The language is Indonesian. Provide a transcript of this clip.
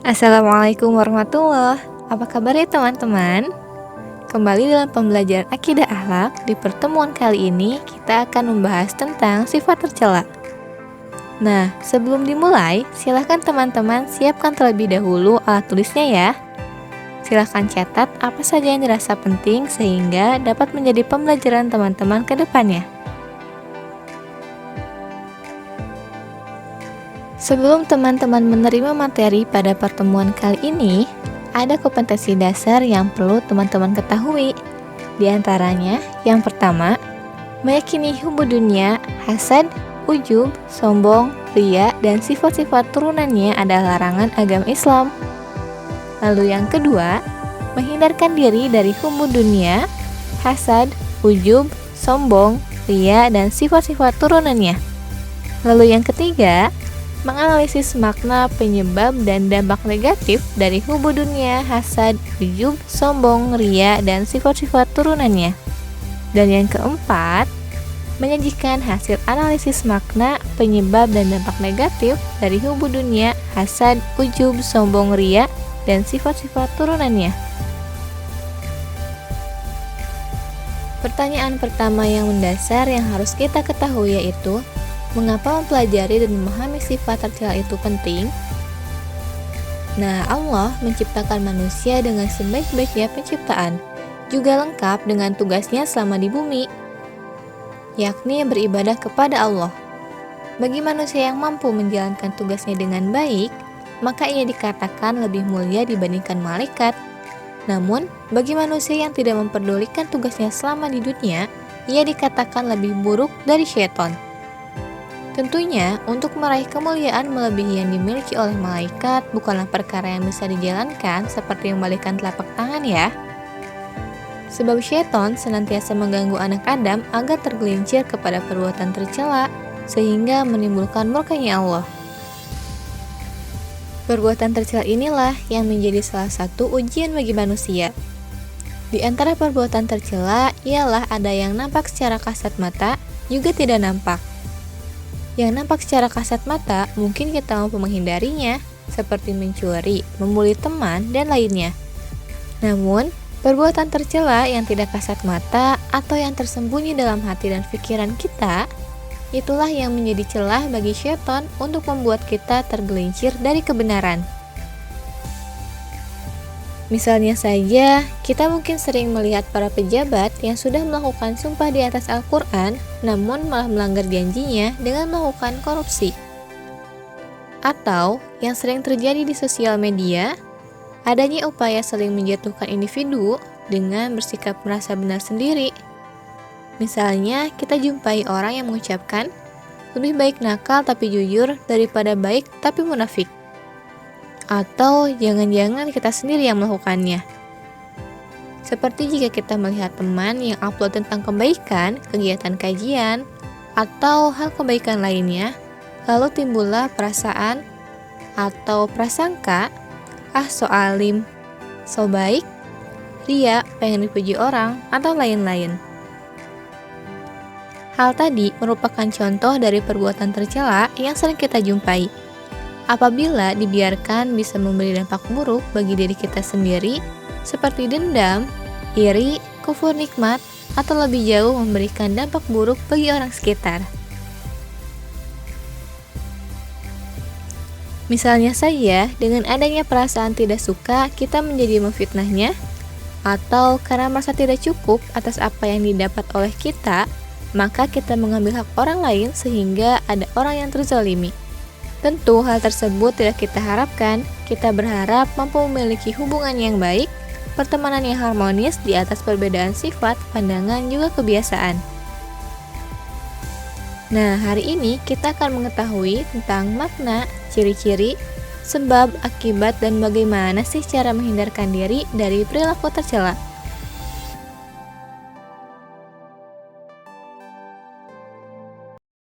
Assalamualaikum warahmatullahi. Apa kabar ya teman-teman? Kembali dalam pembelajaran akidah akhlak. Di pertemuan kali ini kita akan membahas tentang sifat tercela. Nah, sebelum dimulai, silahkan teman-teman siapkan terlebih dahulu alat tulisnya ya. Silahkan catat apa saja yang dirasa penting sehingga dapat menjadi pembelajaran teman-teman ke depannya. Sebelum teman-teman menerima materi pada pertemuan kali ini, ada kompetensi dasar yang perlu teman-teman ketahui. Di antaranya, yang pertama, meyakini hubbu dunia, hasad, ujub, sombong, riya, dan sifat-sifat turunannya adalah larangan agama Islam. Lalu yang kedua, menghindarkan diri dari hubbu dunia, hasad, ujub, sombong, riya, dan sifat-sifat turunannya. Lalu yang ketiga, menganalisis makna, penyebab, dan dampak negatif dari hubbu dunia, hasad, ujub, sombong, riya, dan sifat-sifat turunannya. Dan yang keempat, menyajikan hasil analisis makna, penyebab, dan dampak negatif dari hubbu dunia, hasad, ujub, sombong, riya, dan sifat-sifat turunannya. Pertanyaan pertama yang mendasar yang harus kita ketahui yaitu, mengapa mempelajari dan memahami sifat tercela itu penting? Nah, Allah menciptakan manusia dengan sebaik-baiknya penciptaan, juga lengkap dengan tugasnya selama di bumi, yakni beribadah kepada Allah. Bagi manusia yang mampu menjalankan tugasnya dengan baik, maka ia dikatakan lebih mulia dibandingkan malaikat. Namun, bagi manusia yang tidak memperdulikan tugasnya selama di dunia, ia dikatakan lebih buruk dari syaitan. Tentunya, untuk meraih kemuliaan melebihi yang dimiliki oleh malaikat bukanlah perkara yang bisa dijalankan seperti membalikkan telapak tangan ya. Sebab syaitan senantiasa mengganggu anak Adam agar tergelincir kepada perbuatan tercela, sehingga menimbulkan murkanya Allah. Perbuatan tercela inilah yang menjadi salah satu ujian bagi manusia. Di antara perbuatan tercela ialah ada yang nampak secara kasat mata, juga tidak nampak. Yang nampak secara kasat mata mungkin kita mampu menghindarinya, seperti mencuri, membuli teman, dan lainnya. Namun, perbuatan tercela yang tidak kasat mata atau yang tersembunyi dalam hati dan pikiran kita, itulah yang menjadi celah bagi syaitan untuk membuat kita tergelincir dari kebenaran. Misalnya saja, kita mungkin sering melihat para pejabat yang sudah melakukan sumpah di atas Al-Quran, namun malah melanggar janjinya dengan melakukan korupsi. Atau, yang sering terjadi di sosial media, adanya upaya saling menjatuhkan individu dengan bersikap merasa benar sendiri. Misalnya, kita jumpai orang yang mengucapkan, lebih baik nakal tapi jujur daripada baik tapi munafik. Atau jangan-jangan kita sendiri yang melakukannya. Seperti jika kita melihat teman yang upload tentang kebaikan, kegiatan kajian, atau hal kebaikan lainnya, lalu timbullah perasaan atau prasangka, so alim, so baik, riya, pengen dipuji orang, atau lain-lain. Hal tadi merupakan contoh dari perbuatan tercela yang sering kita jumpai. Apabila dibiarkan bisa memberi dampak buruk bagi diri kita sendiri, seperti dendam, iri, kufur nikmat, atau lebih jauh memberikan dampak buruk bagi orang sekitar. Misalnya saja, dengan adanya perasaan tidak suka, kita menjadi memfitnahnya, atau karena merasa tidak cukup atas apa yang didapat oleh kita, maka kita mengambil hak orang lain sehingga ada orang yang terzalimi. Tentu hal tersebut tidak kita harapkan. Kita berharap mampu memiliki hubungan yang baik, pertemanan yang harmonis di atas perbedaan sifat, pandangan, juga kebiasaan. Nah, hari ini kita akan mengetahui tentang makna, ciri-ciri, sebab, akibat, dan bagaimana sih cara menghindarkan diri dari perilaku tercela.